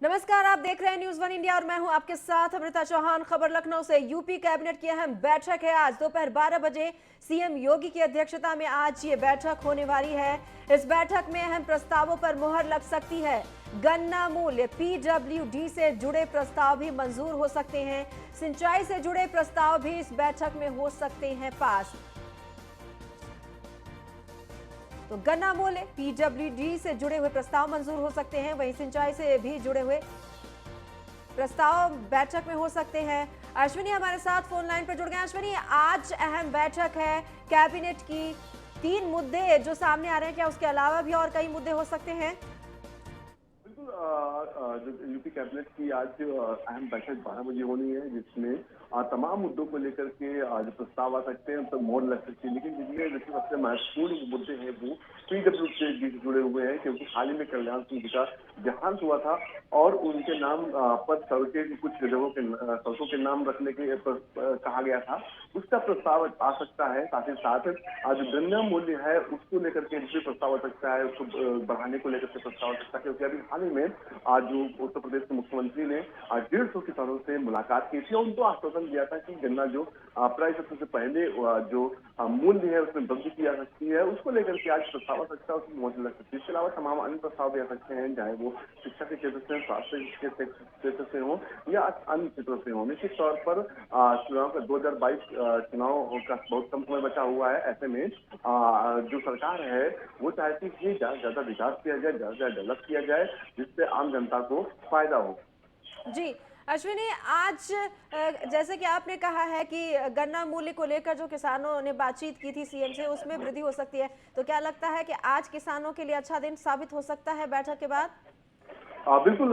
नमस्कार, आप देख रहे हैं न्यूज़ वन इंडिया और मैं हूं आपके साथ अमृता चौहान। खबर लखनऊ से। यूपी कैबिनेट की अहम बैठक है। आज दोपहर 12 बजे सीएम योगी की अध्यक्षता में आज ये बैठक होने वाली है। इस बैठक में अहम प्रस्तावों पर मुहर लग सकती है। गन्ना मूल्य, पीडब्ल्यूडी से जुड़े प्रस्ताव भी मंजूर हो सकते हैं। सिंचाई से जुड़े प्रस्ताव भी इस बैठक में हो सकते हैं पास। तो गन्ना मूल्य, पीडब्ल्यूडी से जुड़े हुए प्रस्ताव मंजूर हो सकते हैं, वहीं सिंचाई से भी जुड़े हुए प्रस्ताव बैठक में हो सकते हैं। अश्विनी हमारे साथ फोन लाइन पर जुड़ गए। अश्विनी, आज अहम बैठक है कैबिनेट की। 3 मुद्दे जो सामने आ रहे हैं, क्या उसके अलावा भी और कई मुद्दे हो सकते हैं? बिल्कुल। जो यूपी कैबिनेट की आज अहम बैठक 12 बजे होनी है, जिसमें तमाम मुद्दों को लेकर के जो प्रस्ताव आ सकते हैं उन पर मोहर लग सकती है। लेकिन जिसमें जैसे सबसे महत्वपूर्ण मुद्दे हैं वो पीडब्ल्यूडी से जुड़े हुए हैं, क्योंकि हाल ही में कल्याण सिंह जी का देहांत हुआ था और उनके नाम पर सड़कें, कुछ जगहों के सड़कों के नाम रखने के कहा गया था। उसका प्रस्ताव आ सकता है। साथ ही साथ जो गन्ना मूल्य है उसको लेकर के भी प्रस्ताव आ सकता है, उसको बढ़ाने को लेकर के प्रस्ताव आ सकता है, क्योंकि अभी हाल ही में आज जो उत्तर प्रदेश के मुख्यमंत्री ने 150 किसानों से मुलाकात की थी और उनको आश्वासन दिया था कि गन्ना जो प्राइस से पहले जो मूल्य है उसमें वृद्धि की जा सकती है, उसको लेकर के आज प्रस्ताव आ सकता है, उसमें मोहर लग सकती है। इसके अलावा तमाम अन्य प्रस्ताव भी आ सकते हैं, चाहे वो शिक्षा के क्षेत्र से, स्वास्थ्य के क्षेत्र से हो या अन्य क्षेत्रों से हो। निश्चित तौर पर चुनाव का 2022 चुनाव का बहुत कम समय बचा हुआ है। ऐसे में जो सरकार है वो चाहती है कि ज्यादा विकास किया जाए, ज्यादा डेवलप किया जाए, जिससे आम जनता को फायदा हो। जी अश्विनी, आज जैसे कि आपने कहा है कि गन्ना मूल्य को लेकर जो किसानों ने बातचीत की थी सीएम से, उसमें वृद्धि हो सकती है, तो क्या लगता है कि आज किसानों के लिए अच्छा दिन साबित हो सकता है बैठक के बाद? बिल्कुल।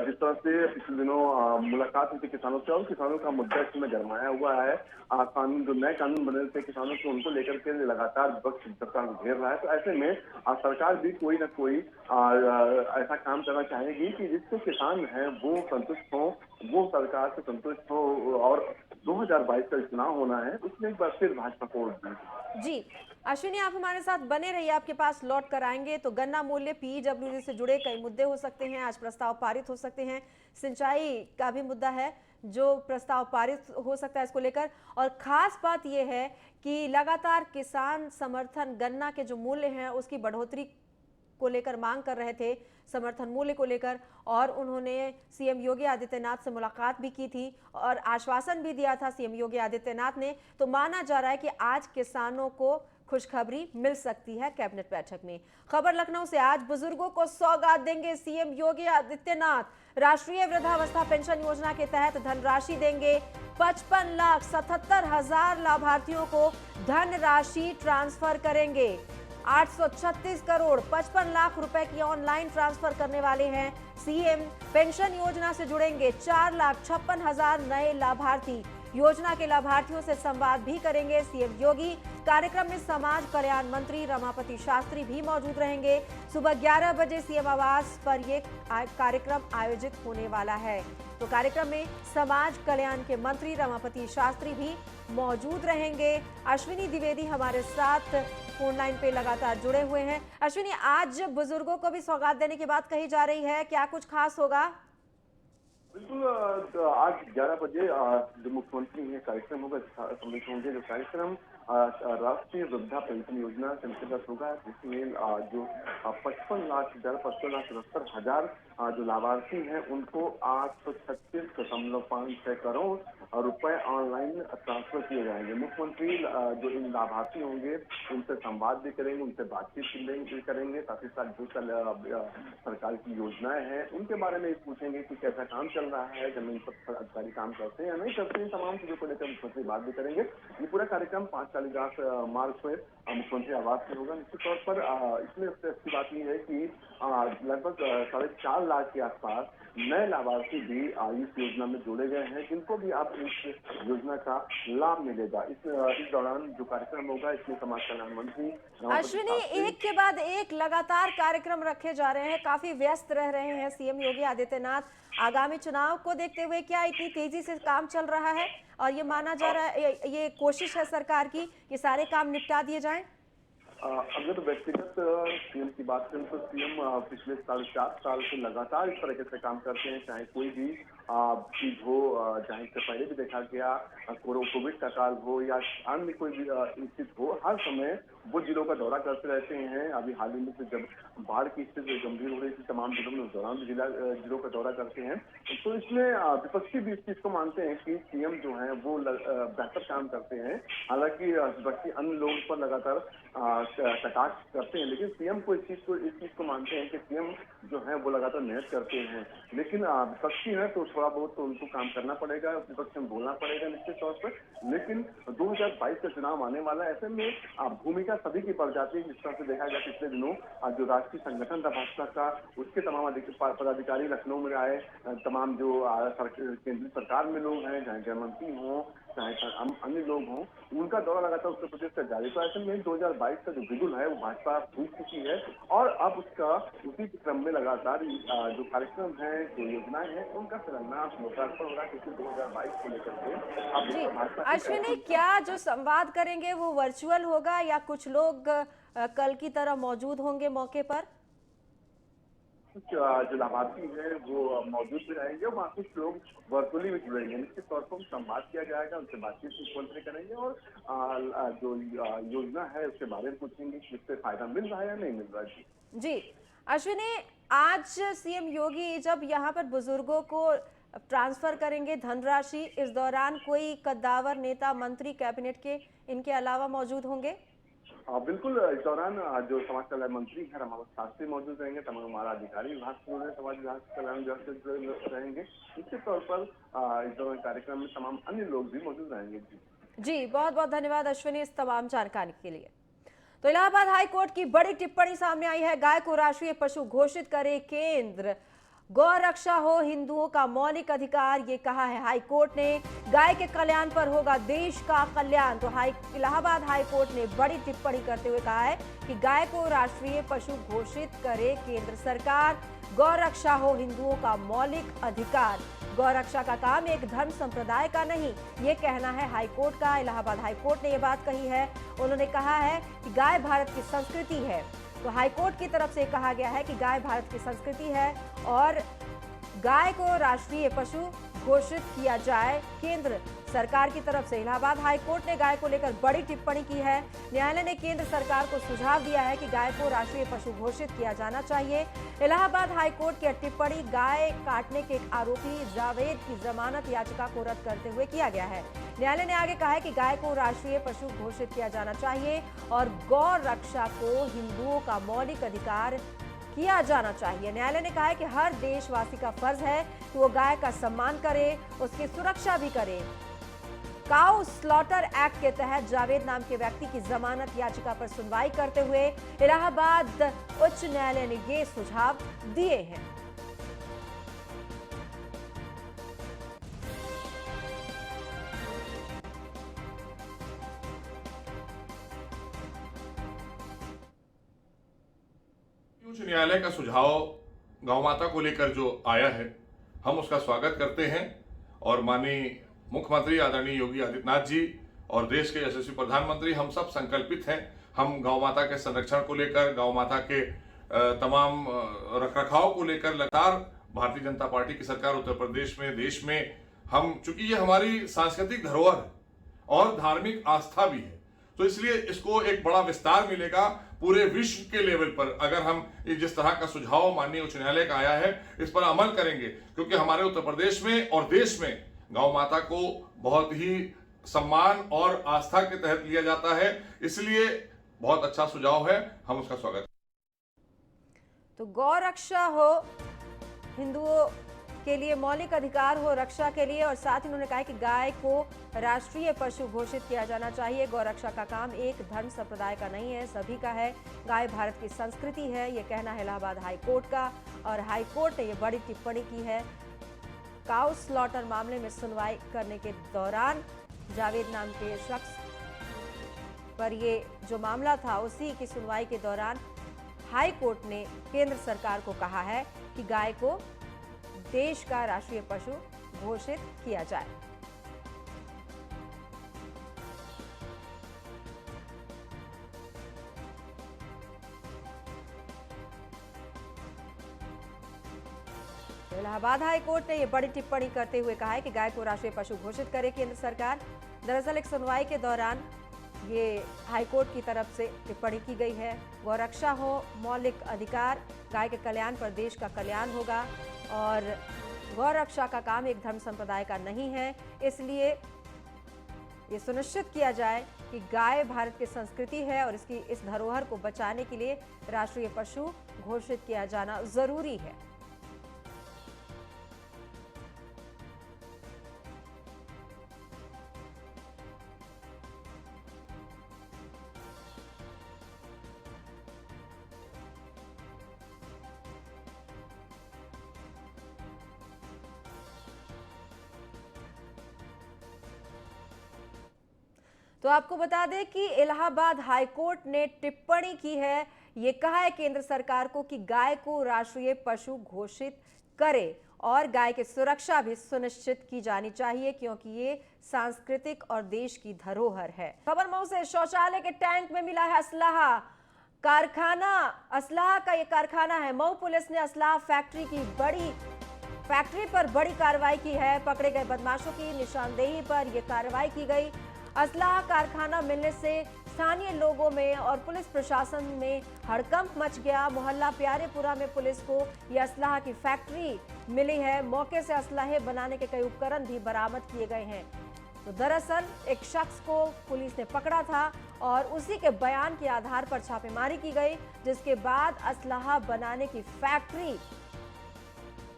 जिस तरह से पिछले दिनों मुलाकात हुई थी किसानों से और किसानों का मुद्दा इसमें गरमाया हुआ है। कानून, जो नए कानून बने थे किसानों के, उनको लेकर के लगातार विपक्ष सरकार को घेर रहा है। तो ऐसे में सरकार भी कोई ना कोई ऐसा काम करना चाहेगी कि जिससे किसान हैं वो संतुष्ट हो, वो सरकार से संतुष्ट हो और 2022 का चुनाव होना है उसमें एक बार फिर भाजपा को वोट दें। जी अश्विनी, आप हमारे साथ बने रहिए, आपके पास लौट कर आएंगे। तो गन्ना मूल्य, पीडब्ल्यूडी से जुड़े कई मुद्दे हो सकते हैं, आज प्रस्ताव पारित हो सकते हैं। सिंचाई का भी मुद्दा है जो प्रस्ताव पारित हो सकता है इसको लेकर। और खास बात यह है कि लगातार किसान समर्थन गन्ना के जो मूल्य हैं उसकी बढ़ोतरी को लेकर मांग कर रहे थे, समर्थन मूल्य को लेकर, और उन्होंने सीएम योगी आदित्यनाथ से मुलाकात भी की थी और आश्वासन भी दिया था सीएम योगी आदित्यनाथ ने। तो माना जा रहा है कि आज किसानों को खुशखबरी मिल सकती है कैबिनेट बैठक में। खबर लखनऊ से। आज बुजुर्गों को सौगात देंगे सीएम योगी आदित्यनाथ। राष्ट्रीय वृद्धावस्था पेंशन योजना के तहत धनराशि देंगे। 55,77,000 लाभार्थियों को धनराशि ट्रांसफर करेंगे। 836 करोड़ 55 लाख रुपए की ऑनलाइन ट्रांसफर करने वाले हैं सीएम। पेंशन योजना से जुड़ेंगे 4,56,000 नए लाभार्थी। योजना के लाभार्थियों से संवाद भी करेंगे सीएम योगी। कार्यक्रम में समाज कल्याण मंत्री रमापति शास्त्री भी मौजूद रहेंगे। सुबह 11 बजे सीएम आवास पर यह कार्यक्रम आयोजित होने वाला है। तो कार्यक्रम में समाज कल्याण के मंत्री रमापति शास्त्री भी मौजूद रहेंगे। अश्विनी द्विवेदी हमारे साथ फोन लाइन पे लगातार जुड़े हुए हैं। अश्विनी, आज बुजुर्गों को भी सौगात देने की बात कही जा रही है, क्या कुछ खास होगा? बिल्कुल। आज 11 बजे जो मुख्यमंत्री है कार्यक्रम होगा, सम्मिलित होंगे। जो कार्यक्रम राष्ट्रीय वृद्धा पेंशन योजना के अंतर्गत होगा, जिसमें जो 55,77,000 जो लाभार्थी हैं उनको 836.56 करोड़ रुपए ऑनलाइन ट्रांसफर किए जाएंगे। मुख्यमंत्री जो इन लाभार्थी होंगे उनसे संवाद भी करेंगे, उनसे बातचीत भी करेंगे। साथ ही साथ जो सरकार की योजनाएं हैं उनके बारे में पूछेंगे कि कैसा काम चल रहा है, जमीन पर अधिकारी काम करते हैं या नहीं करते हैं, तमाम चीजों को लेकर मुख्यमंत्री बात भी करेंगे। ये पूरा कार्यक्रम 5 मार्च को मुख्यमंत्री आवास में होगा। निश्चित तौर पर इसमें सबसे अच्छी बात यह है कि लगभग 4.5 लाख के आसपास नए लाभार्थी भी इस योजना में जोड़े गए हैं, जिनको भी आप इस योजना का लाभ मिलेगा। इस दौरान जो कार्यक्रम होगा इसमें समाज कल्याण मंत्री अश्विनी, एक के बाद एक लगातार कार्यक्रम रखे जा रहे हैं, काफी व्यस्त रह रहे हैं सीएम योगी आदित्यनाथ। आगामी चुनाव को देखते हुए क्या इतनी तेजी से काम चल रहा है और ये माना जा रहा है, ये कोशिश है सरकार की कि सारे काम निपटा दिए जाएं? अगर व्यक्तिगत सीएम की बात करें तो सीएम पिछले 4.5 साल से लगातार इस तरीके से काम करते हैं, चाहे कोई भी चीज हो, चाहे इससे पहले भी देखा गया कोविड का काल हो या अन्य कोई भी स्थिति हो, हर समय वो जिलों का दौरा करते रहते हैं। अभी हाल ही में से जब बाढ़ की स्थिति गंभीर हो रही थी तमाम जिलों में, उस दौरान भी जिलों का दौरा करते हैं। तो इसमें विपक्षी भी इस चीज को मानते हैं कि सीएम जो है वो बेहतर काम करते हैं। हालांकि विपक्षी अन्य लोगों पर लगातार कटाक्ष करते हैं, लेकिन सीएम को इस चीज को मानते हैं कि सीएम जो है वो लगातार मेहनत करते हैं। लेकिन विपक्षी है तो थोड़ा बहुत तो उनको काम करना पड़ेगा, विपक्ष में बोलना पड़ेगा निश्चित तौर पर। लेकिन 2022 का चुनाव आने वाला है, ऐसे में भूमिका सभी की पड़ जाती है। जिस तरह से देखा गया पिछले दिनों जो राष्ट्रीय संगठन था भाजपा का, उसके तमाम पदाधिकारी लखनऊ में आए, तमाम जो केंद्रीय सरकार में लोग हैं, चाहे गृह मंत्री हों चाहे अन्य लोग हों, उनका दौरा लगातार उत्तर प्रदेश से जारी। तो ऐसे में 2022 का जो बिगुल है वो भाजपा भूख चुकी है और अब उसका उसी क्रम में लगातार जो कार्यक्रम है, जो योजनाएं हैं, उनका शिलान्यास लोकार्पण हो रहा है। क्योंकि 2022 को लेकर के अब जी भाजपा अश्विनी, क्या जो संवाद करेंगे वो वर्चुअल होगा या कुछ लोग कल की तरह मौजूद होंगे मौके पर? कुछ जो लाभार्थी हैं वो मौजूद भी रहेंगे, वहाँ कुछ लोग वर्चुअली भी जुड़ेंगे। निश्चित तौर पर संवाद किया जाएगा, उनसे बातचीत मुख्यमंत्री करेंगे और जो योजना है उसके बारे में पूछेंगे कि इससे फायदा मिल रहा है या नहीं मिल रहा है। जी अश्विनी, आज सीएम योगी जब यहाँ पर बुजुर्गों को ट्रांसफर करेंगे धनराशि, इस दौरान कोई कद्दावर नेता मंत्री कैबिनेट के इनके अलावा मौजूद होंगे? बिल्कुल, इस दौरान जो समाज कल्याण मंत्री है रमावत शास्त्री मौजूद रहेंगे, तमाम हमारा अधिकारी विभाग से जुड़े समाज विभाग कल्याण विभाग से जुड़े रहेंगे। निश्चित तौर पर इस दौरान कार्यक्रम में तमाम अन्य लोग भी मौजूद रहेंगे। जी बहुत बहुत धन्यवाद अश्विनी इस तमाम जानकारी के लिए। तो इलाहाबाद हाई कोर्ट की बड़ी टिप्पणी सामने आई है। गाय को राष्ट्रीय पशु घोषित करे केंद्र, गौ रक्षा हो हिंदुओं का मौलिक अधिकार, ये कहा है हाई कोर्ट ने। गाय के कल्याण पर होगा देश का कल्याण। तो इलाहाबाद हाई कोर्ट ने बड़ी टिप्पणी करते हुए कहा है कि गाय को राष्ट्रीय पशु घोषित करे केंद्र सरकार, गौ रक्षा हो हिंदुओं का मौलिक अधिकार। गौ रक्षा का काम एक धर्म संप्रदाय का नहीं, ये कहना है हाईकोर्ट का। इलाहाबाद हाईकोर्ट ने ये बात कही है। उन्होंने कहा है कि गाय भारत की संस्कृति है। तो हाईकोर्ट की तरफ से कहा गया है कि गाय भारत की संस्कृति है और गाय को राष्ट्रीय पशु घोषित किया जाए केंद्र सरकार की तरफ से। इलाहाबाद हाईकोर्ट ने गाय को लेकर बड़ी टिप्पणी की है। न्यायालय ने केंद्र सरकार को सुझाव दिया है कि गाय को राष्ट्रीय पशु घोषित किया जाना चाहिए। इलाहाबाद हाईकोर्ट की टिप्पणी गाय काटने के एक आरोपी जावेद की जमानत याचिका को रद्द करते हुए किया गया है। न्यायालय ने आगे कहा है कि गाय को राष्ट्रीय पशु घोषित किया जाना चाहिए और गौ रक्षा को हिंदुओं का मौलिक अधिकार किया जाना चाहिए। न्यायालय ने कहा है कि हर देशवासी का फर्ज है कि वो गाय का सम्मान करे, उसकी सुरक्षा भी करे। काउ स्लॉटर एक्ट के तहत जावेद नाम के व्यक्ति की जमानत याचिका पर सुनवाई करते हुए इलाहाबाद उच्च न्यायालय ने ये सुझाव दिए हैं। उच्च न्यायालय का सुझाव गौ माता को लेकर जो आया है, हम उसका स्वागत करते हैं और माननीय मुख्यमंत्री आदरणीय योगी आदित्यनाथ जी और देश के यशस्वी प्रधानमंत्री हम सब संकल्पित हैं। हम गौ माता के संरक्षण को लेकर, गौ माता के तमाम रखरखाव को लेकर लगातार भारतीय जनता पार्टी की सरकार उत्तर प्रदेश में, देश में, हम चूंकि ये हमारी सांस्कृतिक धरोहर है और धार्मिक आस्था भी है, तो इसलिए इसको एक बड़ा विस्तार मिलेगा पूरे विश्व के लेवल पर अगर हम जिस तरह का सुझाव माननीय उच्च न्यायालय का आया है इस पर अमल करेंगे, क्योंकि हमारे उत्तर प्रदेश में और देश में गौ माता को बहुत ही सम्मान और आस्था के तहत लिया जाता है। इसलिए बहुत अच्छा सुझाव है, हम उसका स्वागत। तो गौ रक्षा हो हिंदुओं के लिए मौलिक अधिकार हो रक्षा के लिए, और साथ ही उन्होंने कहा कि गाय को राष्ट्रीय पशु घोषित किया जाना चाहिए। गौ रक्षा का काम एक धर्म संप्रदाय का नहीं है, सभी का है। गाय भारत की संस्कृति है, ये कहना है इलाहाबाद हाई कोर्ट का। और हाई कोर्ट ने ये बड़ी टिप्पणी की है। काउ स्लॉटर मामले में सुनवाई करने के दौरान जावेद नाम के शख्स पर ये जो मामला था उसी की सुनवाई के दौरान हाई कोर्ट ने केंद्र सरकार को कहा है कि गाय को देश का राष्ट्रीय पशु घोषित किया जाए। इलाहाबाद हाई कोर्ट ने ये बड़ी टिप्पणी करते हुए कहा है कि गाय को राष्ट्रीय पशु घोषित करे केंद्र सरकार। दरअसल एक सुनवाई के दौरान ये हाई कोर्ट की तरफ से टिप्पणी की गई है। गौरक्षा हो मौलिक अधिकार, गाय के कल्याण पर देश का कल्याण होगा और गौरक्षा का काम एक धर्म संप्रदाय का नहीं है, इसलिए ये सुनिश्चित किया जाए कि गाय भारत की संस्कृति है और इसकी इस धरोहर को बचाने के लिए राष्ट्रीय पशु घोषित किया जाना जरूरी है। तो आपको बता दें कि इलाहाबाद हाई कोर्ट ने टिप्पणी की है, ये कहा है केंद्र सरकार को कि गाय को राष्ट्रीय पशु घोषित करे और गाय की सुरक्षा भी सुनिश्चित की जानी चाहिए क्योंकि ये सांस्कृतिक और देश की धरोहर है। खबर मऊ से, शौचालय के टैंक में मिला है असलाहा। कारखाना असलाहा का ये कारखाना है। मऊ पुलिस ने असलाहा फैक्ट्री पर बड़ी कार्रवाई की है। पकड़े गए बदमाशों की निशानदेही पर यह कार्रवाई की गई। असलाहा कारखाना मिलने से स्थानीय लोगों में और पुलिस प्रशासन में हड़कंप मच गया। मोहल्ला प्यारेपुरा में पुलिस को यह असलाहा की फैक्ट्री मिली है। मौके से असलाहे बनाने के कई उपकरण भी बरामद किए गए हैं। तो दरअसल एक शख्स को पुलिस ने पकड़ा था और उसी के बयान के आधार पर छापेमारी की गई, जिसके बाद असलाहा बनाने की फैक्ट्री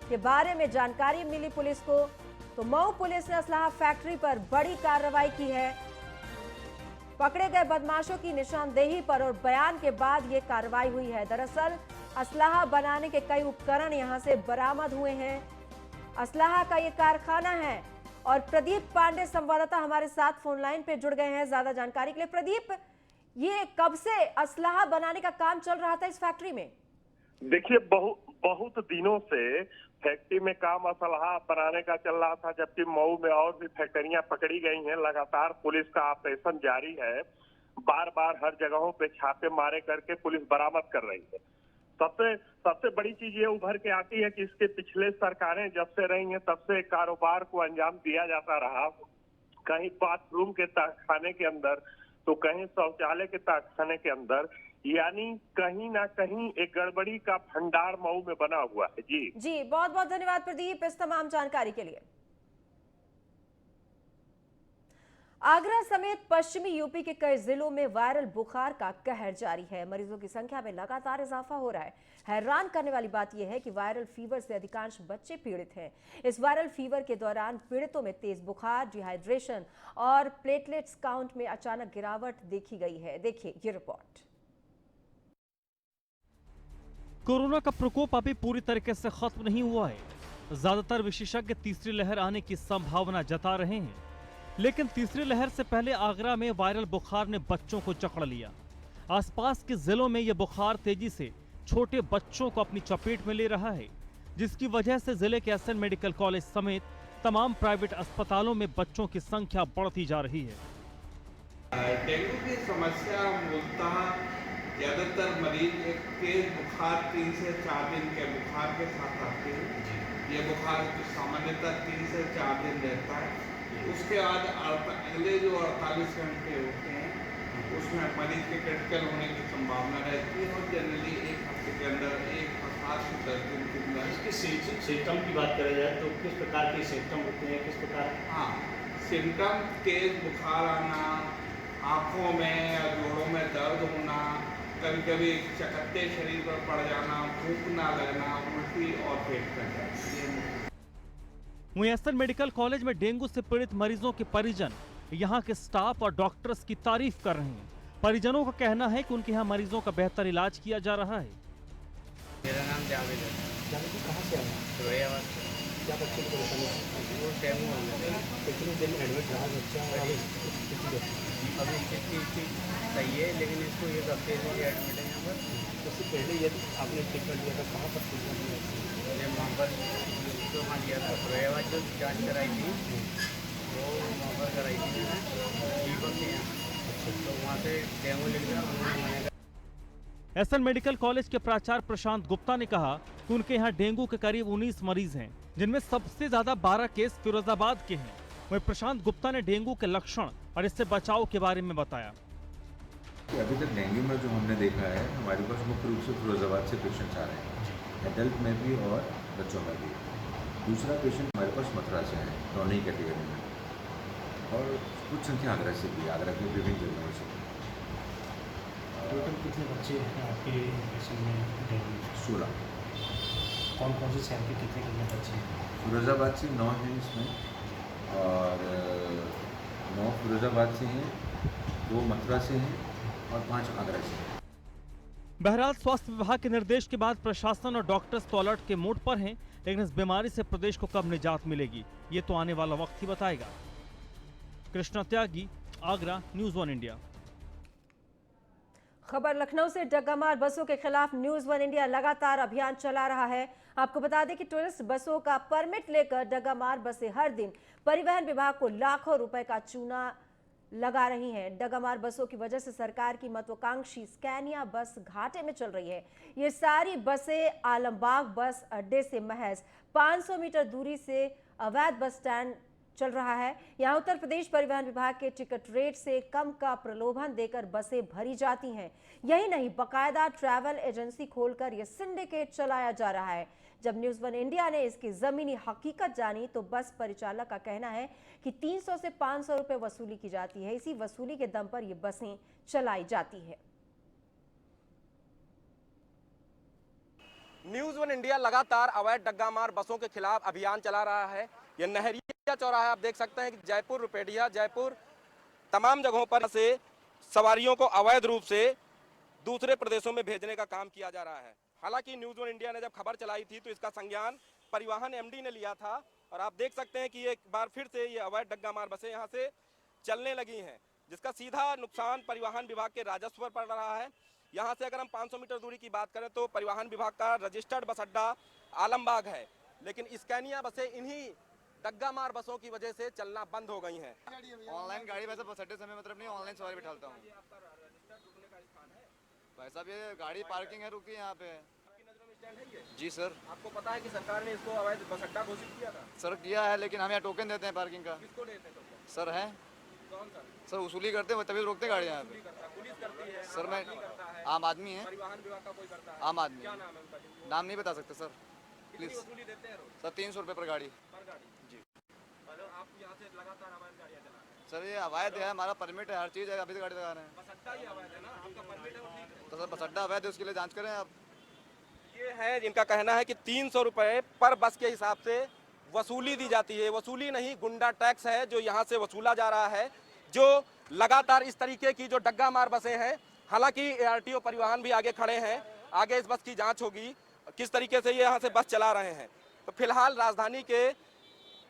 के बारे में जानकारी मिली पुलिस को। तो मऊ पुलिस ने असलाहा फैक्ट्री पर बड़ी कार्रवाई की है। पकड़े गए बदमाशों की निशानदेही पर और बयान के बाद यह कार्रवाई हुई है। दरअसल असलाहा बनाने के कई उपकरण यहां से बरामद हुए हैं। असलाहा का यह कारखाना है और प्रदीप पांडे संवाददाता हमारे साथ फोन लाइन पे जुड़ गए हैं ज्यादा जानकारी के लिए। प्रदीप, ये कब से असलाहा बनाने का काम चल रहा था इस फैक्ट्री में? देखिए, बहुत दिनों से फैक्ट्री में काम असलाहा बनाने का चल रहा था, जबकि मऊ में और भी फैक्ट्रियां पकड़ी गई हैं। लगातार पुलिस का ऑपरेशन जारी है। बार बार हर जगहों पे छापे मारे करके पुलिस बरामद कर रही है। सबसे बड़ी चीज ये उभर के आती है कि इसके पिछले सरकारें जब से रही हैं तब से कारोबार को अंजाम दिया जाता रहा। कहीं बाथरूम के तहखाने के अंदर तो कहीं शौचालय के तहखाने के अंदर, यानी कहीं ना कहीं एक गड़बड़ी का भंडार मऊ में बना हुआ है। जी बहुत बहुत धन्यवाद प्रदीप इस तमाम जानकारी के लिए। आगरा समेत पश्चिमी यूपी के कई जिलों में वायरल बुखार का कहर जारी है। मरीजों की संख्या में लगातार इजाफा हो रहा है। हैरान करने वाली बात यह है कि वायरल फीवर से अधिकांश बच्चे पीड़ित हैं। इस वायरल फीवर के दौरान पीड़ितों में तेज बुखार, डिहाइड्रेशन और प्लेटलेट्स काउंट में अचानक गिरावट देखी गई है। देखिए ये रिपोर्ट। कोरोना का प्रकोप अभी पूरी तरीके से खत्म नहीं हुआ है। ज्यादातर विशेषज्ञ तीसरी लहर आने की संभावना जता रहे हैं, लेकिन तीसरी लहर से पहले आगरा में वायरल बुखार ने बच्चों को जकड़ लिया। आसपास के जिलों में यह बुखार तेजी से छोटे बच्चों को अपनी चपेट में ले रहा है, जिसकी वजह से जिले के एसएन मेडिकल कॉलेज समेत तमाम प्राइवेट अस्पतालों में बच्चों की संख्या बढ़ती जा रही है। डेंगू की समस्या मूलतः ज्यादातर मरीज एक तेज बुखार 3 से 4 दिन के बुखार के साथ आते हैं। ये बुखार सामान्यतः 3 से 4 दिन रहता है। उसके बाद अगले जो 48 घंटे होते हैं उसमें मरीज के क्रिटिकल होने की संभावना रहती है और जनरली एक हफ्ते के अंदर 7 से 10 दिन के अंदर। इसके सिम्टम की बात करें जाए तो किस प्रकार के सिम्टम होते हैं, किस प्रकार? हाँ, सिम्टम तेज बुखार आना, आँखों में या जोड़ों में दर्द होना, कभी कभी चकत्ते शरीर पर पड़ जाना, भूख ना लगना, उल्टी और पेट का दर्द। वहीं एसएन मेडिकल कॉलेज में डेंगू से पीड़ित मरीजों के परिजन यहां के स्टाफ और डॉक्टर्स की तारीफ कर रहे हैं। परिजनों का कहना है कि उनके यहां मरीजों का बेहतर इलाज किया जा रहा है। मेरा नाम जावेद है। जावेद जी कहाँ से आए हैं? फिरोजाबाद से। क्या बच्चे को परेशानी है? वो डेंगू हो गया। कितनी देर में एडमिट रहा बच्चा? अभी स्थिति सही है, लेकिन इसको 1 हफ्ते से एडमिट है यहाँ पर। उससे पहले यदि आपने ट्रीटमेंट लिया था कहाँ पर ट्रीटमेंट लिया था? मैंने वहाँ पर जो वहाँ लिया था फिरोजाबाद, जो जाँच कराई थी वो वहाँ पर कराई थी मैंने दीपक के यहाँ। तो वहाँ से डेंगू लिख गया, उन्होंने एसएन मेडिकल कॉलेज के प्राचार्य प्रशांत गुप्ता ने कहा कि उनके यहाँ डेंगू के करीब 19 मरीज हैं, जिनमें सबसे ज्यादा 12 केस फिरोजाबाद के हैं। वहीं प्रशांत गुप्ता ने डेंगू के लक्षण और इससे बचाव के बारे में बताया। अभी तक डेंगू में जो हमने देखा है, हमारे पास मुख्य रूप से फिरोजाबाद से पेशेंट्स आ रहे हैं, एडल्ट में भी और बच्चों में भी। दूसरा पेशेंट हमारे पास मथुरा से है, दोनों ही कैटेगरी में, और कुछ संख्या आगरा से भी, आगरा के विभिन्न जिलों से। टोटल कितने बच्चे हैं आपके पेशेंट में डेंगू? 16। कौन कौन से शहर के कितने कितने बच्चे हैं? फिरोजाबाद से 9 हैं इसमें, और 9 फिरोजाबाद से हैं, 2 मथुरा से हैं और 5 आगरा से हैं। बहरहाल स्वास्थ्य विभाग के निर्देश के बाद प्रशासन और डॉक्टर्स तो अलर्ट के मोड पर हैं, लेकिन इस बीमारी से प्रदेश को कब निजात मिलेगी ये तो आने वाला वक्त ही बताएगा। कृष्णा त्यागी, आगरा, न्यूज़ 1 इंडिया। खबर लखनऊ से, डग्गामार बसों के खिलाफ न्यूज़ 1 इंडिया लगातार अभियान चला रहा है। आपको बता दें कि टूरिस्ट बसों का परमिट लेकर डग्गामार बसें हर दिन परिवहन विभाग को लाखों रुपए का चूना लगा रही हैं। डग्गामार बसों की वजह से सरकार की महत्वाकांक्षी स्कैनिया बस घाटे में चल रही है। ये सारी बसें आलमबाग बस अड्डे से महज 500 मीटर दूरी से अवैध बस स्टैंड चल रहा है। यहाँ उत्तर प्रदेश परिवहन विभाग के टिकट रेट से कम का प्रलोभन देकर बसें भरी जाती हैं। यही नहीं, बकायदा ट्रैवल एजेंसी खोलकर यह सिंडिकेट चलाया जा रहा है। जब न्यूज़ 1 इंडिया ने इसकी जमीनी हकीकत जानी तो बस परिचालक का कहना है कि 300 से 500 रुपए वसूली की जाती है। इसी वसूली के दम पर ये बसें चलाई जाती है। न्यूज़ 1 इंडिया लगातार अवैध डग्गामार बसों के खिलाफ अभियान चला रहा है। यह नहरिया चौराहा आप देख सकते हैं कि जयपुर, रुपेडिया, जयपुर तमाम जगहों पर से सवारियों को अवैध रूप से दूसरे प्रदेशों में भेजने का काम किया जा रहा है। हालांकि न्यूज़ 1 इंडिया ने जब खबर चलाई थी तो इसका संज्ञान परिवहन एमडी ने लिया था, और आप देख सकते हैं कि एक बार फिर से ये अवैध डग्गामार बसें यहाँ से चलने लगी हैं, जिसका सीधा नुकसान परिवहन विभाग के राजस्व पर पड़ रहा है। यहाँ से अगर हम 500 मीटर दूरी की बात करें तो परिवहन विभाग का रजिस्टर्ड बस अड्डा आलमबाग है, लेकिन स्कैनिया बसें इन्हीं डग्गामार बसों की वजह से चलना बंद हो गई हैं। ऑनलाइन गाड़ी वैसे बस अड्डे समय मतलब नहीं, ऑनलाइन सवारी बिठाता हूँ। भाई साहब ये गाड़ी पार्किंग है, रुकी यहाँ पे। जी सर। आपको पता है कि सरकार ने इसको अवैध बस अड्डा घोषित किया था? सर किया है, लेकिन हम यहाँ टोकन देते हैं पार्किंग का। किसको देते हैं टोकन? सर है। कौन सर वसूली करते हैं, तभी रोकते गाड़ी यहाँ पे। पुलिस करती है? सर मैं आम आदमी है। परिवहन विभाग का कोई करता है? आम आदमी। क्या नाम है उनका? नाम नहीं बता सकते सर, प्लीज। वसूली देते हैं रोज? सर 300 रुपये पर गाड़ी। पर गाड़ी? जी। आप यहाँ से लगातार अवैध गाड़ियाँ चला रहे हैं? सर ये अवैध है, हमारा परमिट है, हर चीज़ है, अभी तो गाड़ी लगा रहे हैं। बस अड्डा ही अवैध है ना? आपका परमिट है वो ठीक है। तो सर बस अड्डा अवैध है, उसके लिए जांच करें आप। ये है जिनका कहना है कि 300 रुपए पर बस के हिसाब से वसूली दी जाती है। वसूली नहीं, गुंडा टैक्स है जो यहाँ से वसूला जा रहा है, जो लगातार इस तरीके की जो डग्गामार बसें हैं। हालांकि ARTO परिवहन भी आगे खड़े हैं, आगे इस बस की जांच होगी किस तरीके से ये यहाँ से बस चला रहे हैं। तो फिलहाल राजधानी के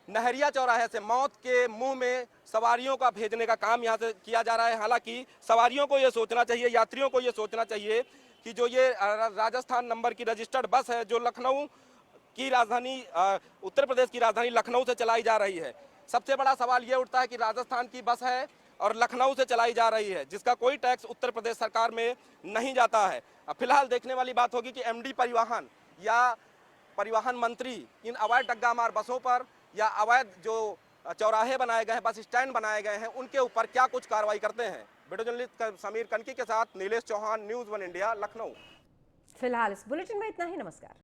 नहरिया चौराहे से मौत के मुंह में सवारियों का भेजने का काम यहाँ से किया जा रहा है। हालांकि सवारियों को ये सोचना चाहिए, यात्रियों को ये सोचना चाहिए कि जो ये राजस्थान नंबर की रजिस्टर्ड बस है जो लखनऊ की राजधानी उत्तर प्रदेश की राजधानी लखनऊ से चलाई जा रही है, सबसे बड़ा सवाल ये उठता है कि राजस्थान की बस है और लखनऊ से चलाई जा रही है, जिसका कोई टैक्स उत्तर प्रदेश सरकार में नहीं जाता है। अब फिलहाल देखने वाली बात होगी कि एमडी परिवहन या परिवहन मंत्री इन अवैध डग्गामार बसों पर या अवैध जो चौराहे बनाए गए हैं, बस स्टैंड बनाए गए हैं, उनके ऊपर क्या कुछ कार्रवाई करते हैं। वीडियो जर्नलिस्ट समीर कनकी के साथ नीलेश चौहान, न्यूज़ 1 इंडिया, लखनऊ। फिलहाल इस बुलेटिन में इतना ही। नमस्कार।